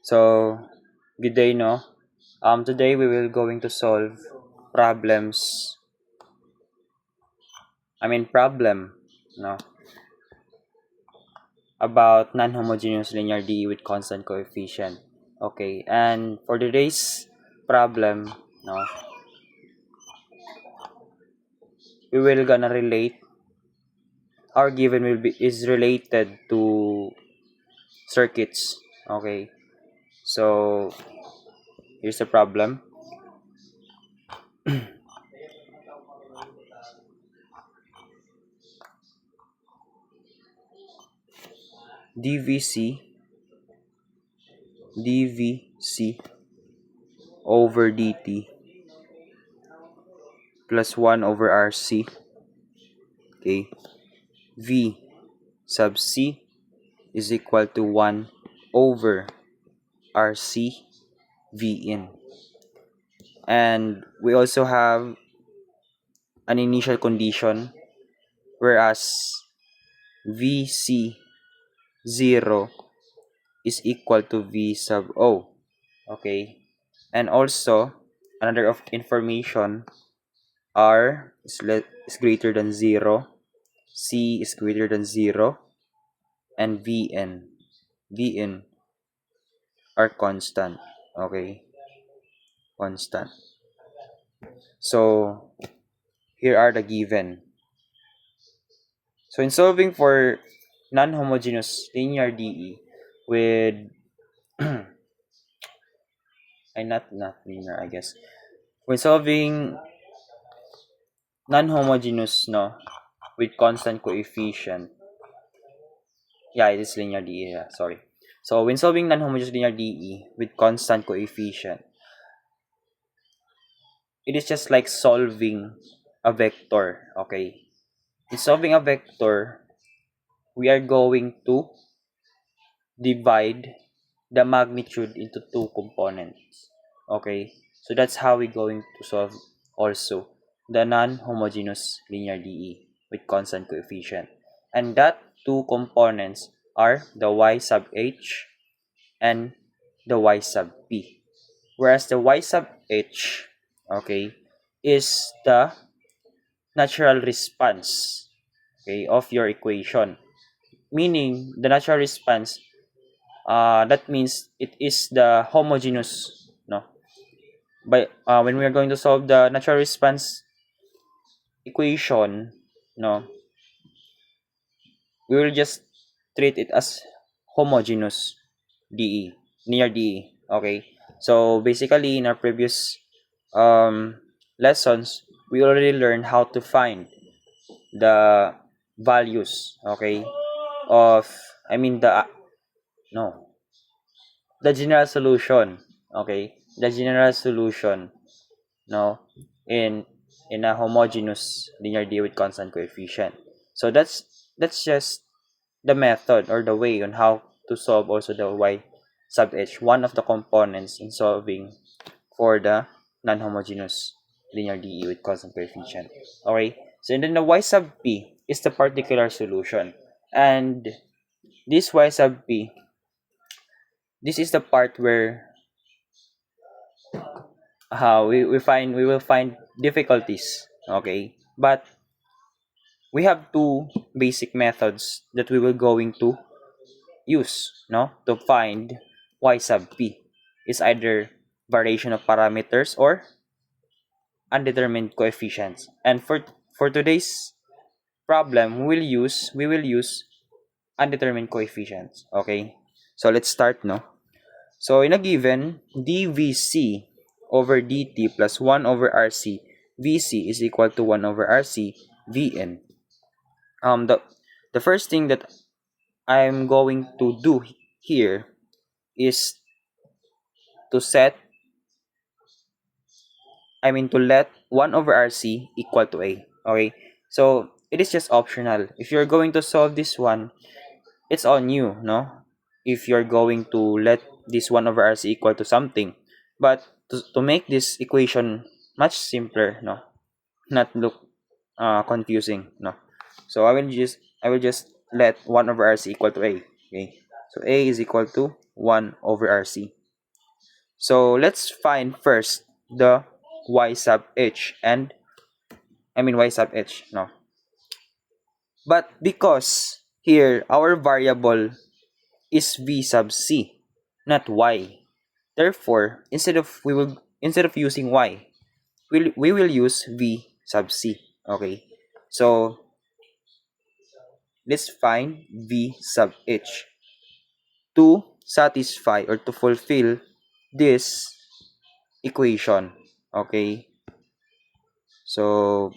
So, good day, no? Today we will going to solve problems. Problem, no, about non-homogeneous linear DE with constant coefficient. Okay, and for today's problem, no, we will gonna relate. Our given will be is related to circuits. Okay, so here's the problem. DVC DVC over dt plus 1 over RC. Okay, V sub C is equal to 1 over RC V in. And we also have an initial condition whereas VC 0 is equal to V sub O. Okay, and also another of information, R is greater than 0, C is greater than 0, and Vn are constant. Okay, constant. So here are the given. So in solving for non-homogeneous linear DE with not linear, I guess. When solving non-homogeneous, no, with constant coefficient. Yeah, it is linear DE. Yeah, sorry. So when solving non-homogeneous linear DE with constant coefficient, it is just like solving a vector. Okay. In solving a vector, we are going to divide the magnitude into two components. Okay, so that's how we're going to solve also the non-homogeneous linear DE with constant coefficient. And that two components are the y sub h and the y sub p. Whereas the y sub h, okay, is the natural response, okay, of your equation. Meaning the natural response, that means it is the homogeneous, no, by when we are going to solve the natural response equation, no, we will just treat it as homogeneous DE, near DE. Okay, so basically in our previous lessons, we already learned how to find the values, okay, of the no the general solution, okay, the general solution, no, in a homogeneous linear D with constant coefficient. So that's just the method or the way on how to solve also the y sub h, one of the components in solving for the non-homogeneous linear DE with constant coefficient. Okay, so and then the y sub p is the particular solution, and this y sub p, this is the part where we will find difficulties. Okay, but we have two basic methods that we will going to use, no, to find y sub p. Is either variation of parameters or undetermined coefficients. And for today's problem, we will use undetermined coefficients. Okay, so let's start, no. So in a given, dvc over dt plus 1 over rc vc is equal to 1 over rc vn. The first thing that I'm going to do here is to to let 1 over rc equal to a. Okay, so it is just optional. If you're going to solve this one, it's on you, no, if you're going to let this 1 over rc equal to something. But to make this equation much simpler, no, not look confusing, no, so I will just let 1 over rc equal to a. Okay, So A is equal to 1 over RC. So let's find first the y sub h and y sub h, no. But because here our variable is v sub c, not y. Therefore, instead of using y, we will use v sub c. Okay. So let's find v sub h to satisfy or to fulfill this equation. Okay. So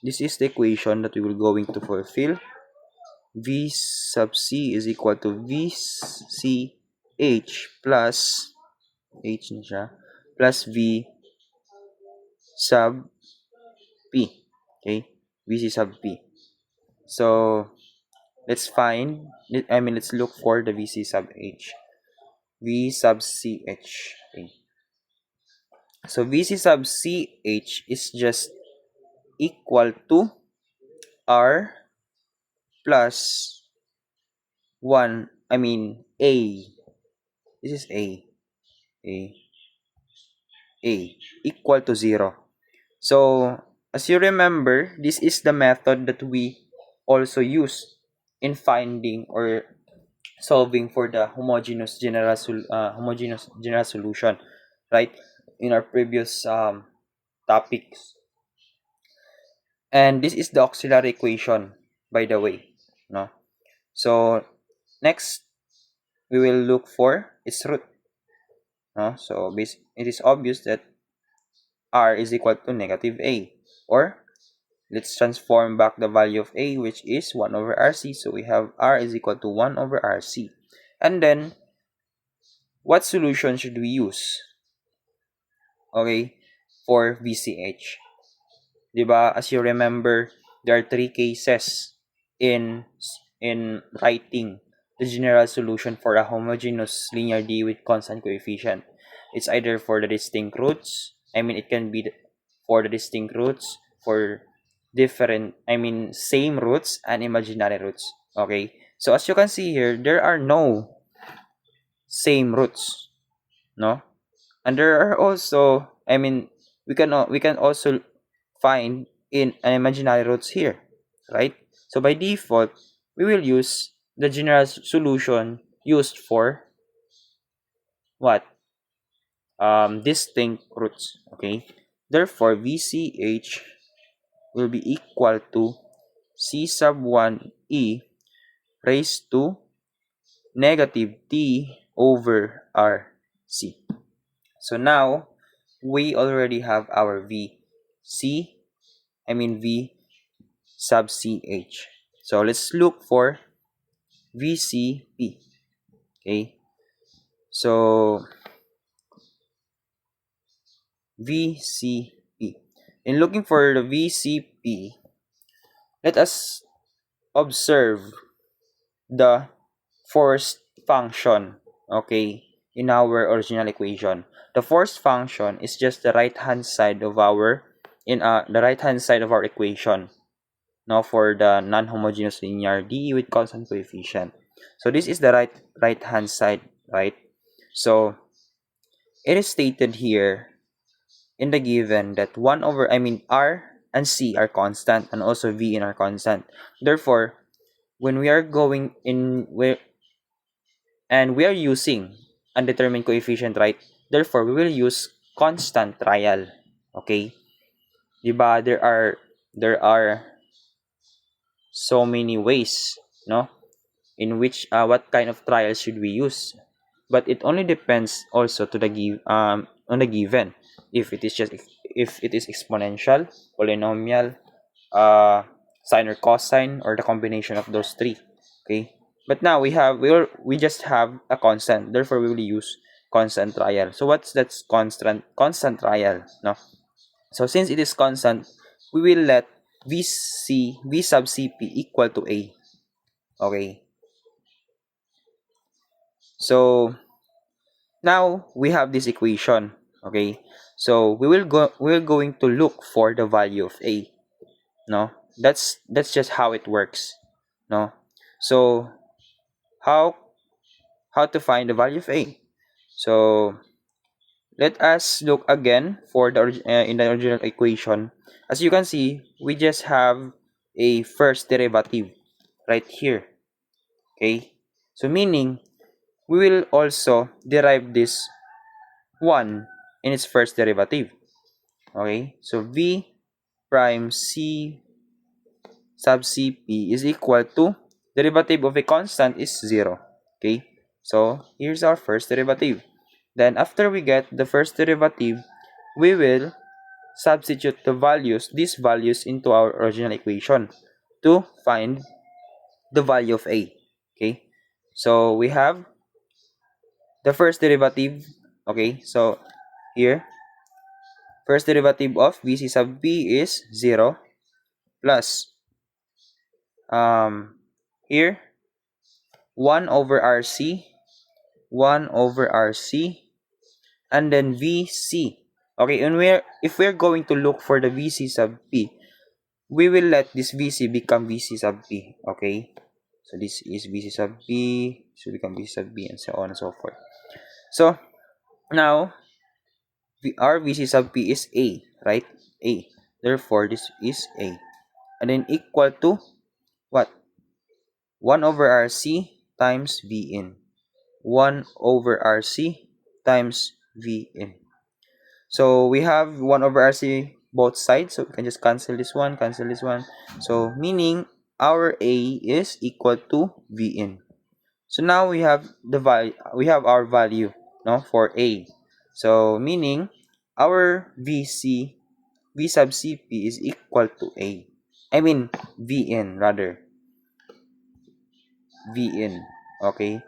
this is the equation that we will going to fulfill. V sub c is equal to v c h plus h na siya, plus v sub p. Okay, vc sub p. So let's find, let's look for the vc sub h. V sub ch. Okay. So vc sub ch is just equal to r plus 1, a. This is a equal to 0. So as you remember, this is the method that we also use in finding or solving for the homogeneous general solution, right, in our previous topics. And this is the auxiliary equation, by the way, no. So next we will look for its root, no. So it is obvious that r is equal to negative a, or let's transform back the value of a, which is 1 over rc. So we have r is equal to 1 over rc. And then what solution should we use, okay, for VCH? Diba, as you remember, there are 3 cases in writing the general solution for a homogeneous linear D with constant coefficient. It's either for the distinct roots, it can be for the distinct roots, for different, same roots and imaginary roots. Okay, so as you can see here, there are no same roots, no, and there are also, we can also find in an imaginary roots here, right? So by default, we will use the general solution used for what? Distinct roots. Okay. Therefore, VCH will be equal to C sub 1 E raised to negative T over RC. So now we already have our V sub CH. So let's look for VCP. Okay. So VCP. In looking for the VCP, let us observe the forced function, okay, in our original equation. The forced function is just the right hand side of our equation. Now for the non-homogeneous linear DE with constant coefficient. So this is the right hand side, right? So it is stated here in the given that R and C are constant and also V in are constant. Therefore, when we are going in and we are using undetermined coefficient, right? Therefore, we will use constant trial. Okay? Diba, there are so many ways, no, in which what kind of trial should we use, but it only depends also to the on the given, if it is exponential, polynomial, sine or cosine, or the combination of those 3. Okay, but now we just have a constant, therefore we will use constant trial. So what's that constant trial, no? So since it is constant, we will let v sub cp equal to a. Okay, so now we have this equation. Okay, so we're going to look for the value of a, no. That's just how it works, no. So how how to find the value of a. So let us look again for the in the original equation. As you can see, we just have a first derivative right here. Okay, so meaning we will also derive this 1 in its first derivative. Okay, so v prime c sub cp is equal to derivative of a constant is 0. Okay, so here's our first derivative. Then after we get the first derivative, we will substitute these values into our original equation to find the value of a. Okay, so we have the first derivative. Okay, so here first derivative of vc sub p is 0 plus here 1 over rc 1 over rc and then vc. Okay, and if we're going to look for the vc sub p, we will let this vc become vc sub p. Okay, so this is vc sub p, this will become vc sub p, and so on and so forth. So now our vc sub p is a, right? A, therefore this is a, and then equal to what? 1 over rc times vn, 1 over rc times vn. So we have 1 over rc both sides, so we can just cancel this one, so meaning our a is equal to vn. So now we have the value, we have our value, no, for a. So meaning our vc v sub cp is equal to a, I mean vn rather, vn. Okay,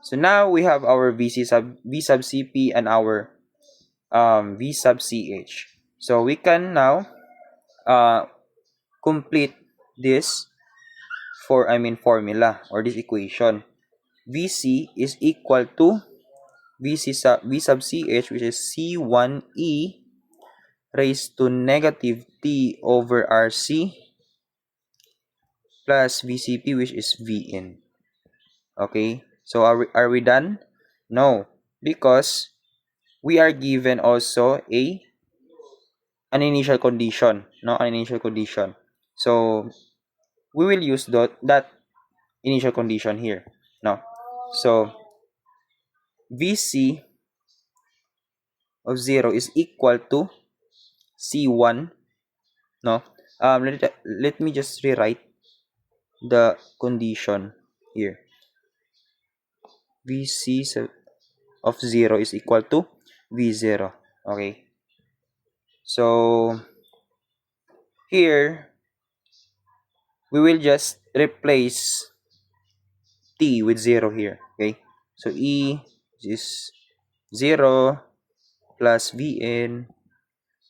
so now we have our v sub cp and our v sub ch. So we can now complete this formula or this equation. Vc is equal to v sub ch, which is c1e raised to negative t over rc plus vcp, which is vn. Okay, so are we done? No, because we are given also an initial condition, no, an initial condition. So we will use that initial condition here, no. So vc of 0 is equal to c1, no. Let me just rewrite the condition here. vc of 0 is equal to v0. Okay, so here we will just replace t with 0 here. Okay, so e is 0 plus vn,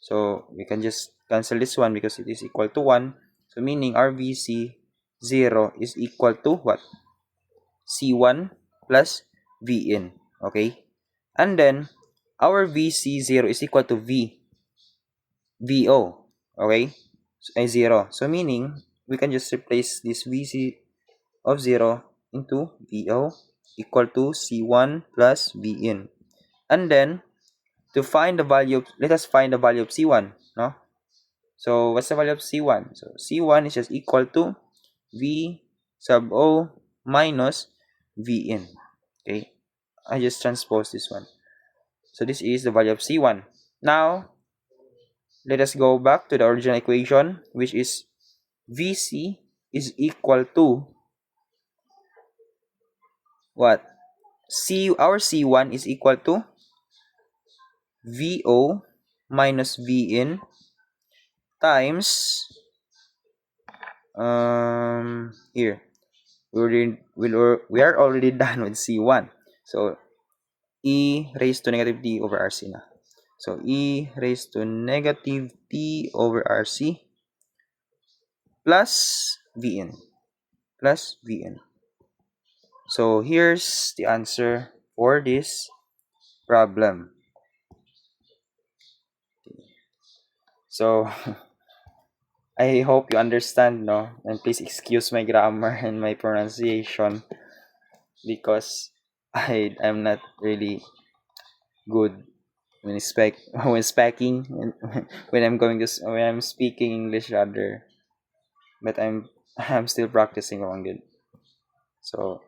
so we can just cancel this one because it is equal to 1. So meaning our vc 0 is equal to what? c1 plus vn. Okay, and then our vc 0 is equal to vo. Okay, so, 0. So meaning we can just replace this vc of 0 into vo equal to c1 plus vn. And then to find the value of, let us find the value of c1, no? So what's the value of c1? So c1 is just equal to v sub o minus vn. Okay, I just transpose this one. So this is the value of c1. Now let us go back to the original equation, which is vc is equal to what? Our c1 is equal to vo minus vn times here we are already done with c1, so e raised to negative t over rc na. So e raised to negative t over rc plus vn. So here's the answer for this problem. So I hope you understand, no? And please excuse my grammar and my pronunciation because I'm not really good when when speaking when when I'm speaking English rather, but I'm I'm still practicing on it. So